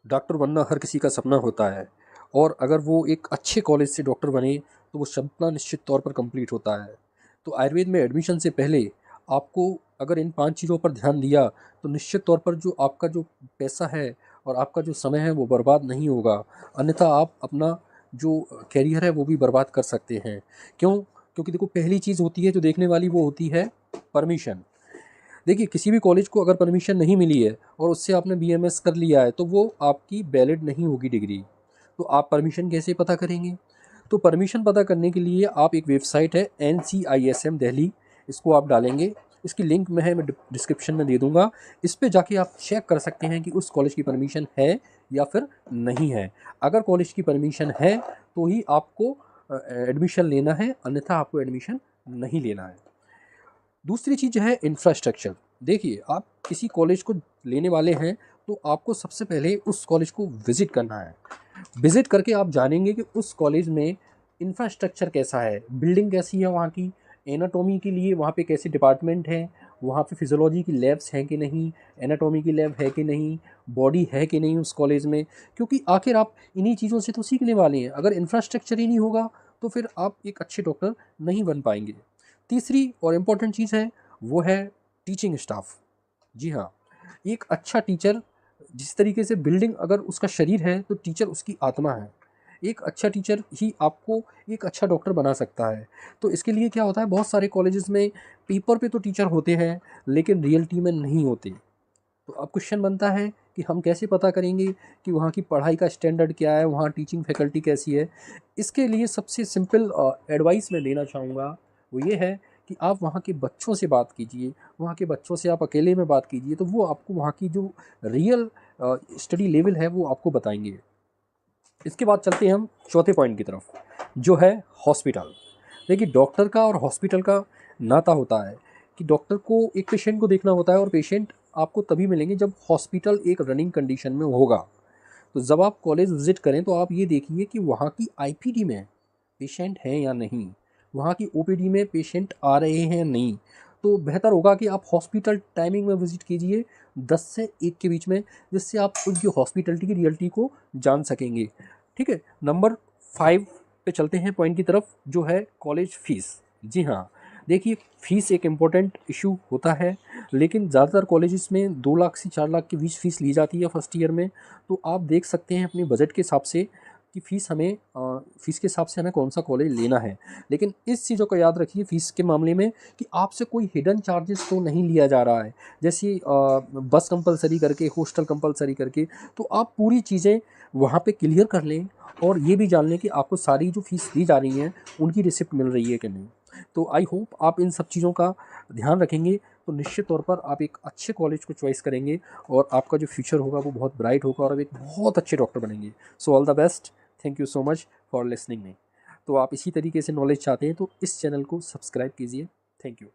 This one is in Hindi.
डॉक्टर बनना हर किसी का सपना होता है और अगर वो एक अच्छे कॉलेज से डॉक्टर बने तो वो सपना निश्चित तौर पर कंप्लीट होता है। तो आयुर्वेद में एडमिशन से पहले आपको अगर इन 5 चीज़ों पर ध्यान दिया तो निश्चित तौर पर जो आपका जो पैसा है और आपका जो समय है वो बर्बाद नहीं होगा। अन्यथा आप अपना जो करियर है वो भी बर्बाद कर सकते हैं। क्यों? क्योंकि देखो, पहली चीज़ होती है जो देखने वाली, वो होती है परमिशन। देखिए, किसी भी कॉलेज को अगर परमिशन नहीं मिली है और उससे आपने बीएमएस कर लिया है तो वो आपकी वैलिड नहीं होगी डिग्री। तो आप परमिशन कैसे पता करेंगे? तो परमिशन पता करने के लिए आप, एक वेबसाइट है NCISM दिल्ली, इसको आप डालेंगे। इसकी लिंक मैं डिस्क्रिप्शन में दे दूंगा। इस पे जाके आप चेक कर सकते हैं कि उस कॉलेज की परमिशन है या फिर नहीं है। अगर कॉलेज की परमिशन है तो ही आपको एडमिशन लेना है, अन्यथा आपको एडमिशन नहीं लेना है। दूसरी चीज़ है इंफ्रास्ट्रक्चर। देखिए, आप किसी कॉलेज को लेने वाले हैं तो आपको सबसे पहले उस कॉलेज को विज़िट करना है। विज़िट करके आप जानेंगे कि उस कॉलेज में इंफ्रास्ट्रक्चर कैसा है, बिल्डिंग कैसी है वहाँ की, एनाटॉमी के लिए वहाँ पे कैसे डिपार्टमेंट हैं, वहाँ पे फिजियोलॉजी की लैब्स हैं कि नहीं, एनाटॉमी की लैब है कि नहीं, बॉडी है कि नहीं उस कॉलेज में। क्योंकि आखिर आप इन्हीं चीज़ों से तो सीखने वाले हैं। अगर इंफ्रास्ट्रक्चर ही नहीं होगा तो फिर आप एक अच्छे डॉक्टर नहीं बन पाएंगे। तीसरी और इम्पॉर्टेंट चीज़ है वो है टीचिंग स्टाफ। जी हाँ, एक अच्छा टीचर, जिस तरीके से बिल्डिंग अगर उसका शरीर है तो टीचर उसकी आत्मा है। एक अच्छा टीचर ही आपको एक अच्छा डॉक्टर बना सकता है। तो इसके लिए क्या होता है, बहुत सारे कॉलेजेस में पेपर पे तो टीचर होते हैं लेकिन रियलिटी में नहीं होते। तो अब क्वेश्चन बनता है कि हम कैसे पता करेंगे कि वहाँ की पढ़ाई का स्टैंडर्ड क्या है, वहाँ टीचिंग फैकल्टी कैसी है। इसके लिए सबसे सिंपल एडवाइस मैं देना चाहूँगा वो ये है कि आप वहाँ के बच्चों से बात कीजिए। वहाँ के बच्चों से आप अकेले में बात कीजिए तो वो आपको वहाँ की जो रियल स्टडी लेवल है वो आपको बताएंगे। इसके बाद चलते हैं हम चौथे पॉइंट की तरफ, जो है हॉस्पिटल। देखिए, डॉक्टर का और हॉस्पिटल का नाता होता है कि डॉक्टर को एक पेशेंट को देखना होता है और पेशेंट आपको तभी मिलेंगे जब हॉस्पिटल एक रनिंग कंडीशन में होगा। तो जब आप कॉलेज विजिट करें तो आप ये देखिए कि वहाँ की आईपीडी में पेशेंट हैं या नहीं, वहाँ की ओपीडी में पेशेंट आ रहे हैं या नहीं। तो बेहतर होगा कि आप हॉस्पिटल टाइमिंग में विजिट कीजिए 10 से 1 के बीच में, जिससे आप उनकी हॉस्पिटलिटी की रियलिटी को जान सकेंगे। ठीक है, नंबर 5 पे चलते हैं पॉइंट की तरफ, जो है कॉलेज फीस। जी हाँ, देखिए, फ़ीस एक इम्पोर्टेंट इशू होता है, लेकिन ज़्यादातर कॉलेजेस में 2 लाख से 4 लाख के बीच फ़ीस ली जाती है फर्स्ट ईयर में। तो आप देख सकते हैं अपने बजट के हिसाब से कि फ़ीस के हिसाब से हमें कौन सा कॉलेज लेना है। लेकिन इस चीज़ों को याद रखिए फ़ीस के मामले में कि आपसे कोई हिडन चार्जेस तो नहीं लिया जा रहा है, जैसे बस कंपल्सरी करके, हॉस्टल कंपल्सरी करके। तो आप पूरी चीज़ें वहाँ पे क्लियर कर लें और ये भी जान लें कि आपको सारी जो फ़ीस दी जा रही हैं उनकी रिसिप्ट मिल रही है कि नहीं। तो आई होप आप इन सब चीज़ों का ध्यान रखेंगे तो निश्चित तौर पर आप एक अच्छे कॉलेज को चॉइस करेंगे और आपका जो फ्यूचर होगा वो बहुत ब्राइट होगा और आप एक बहुत अच्छे डॉक्टर बनेंगे। So all the best. Thank you so much for listening me. तो आप इसी तरीके से नॉलेज चाहते हैं तो इस चैनल को सब्सक्राइब कीजिए। Thank you.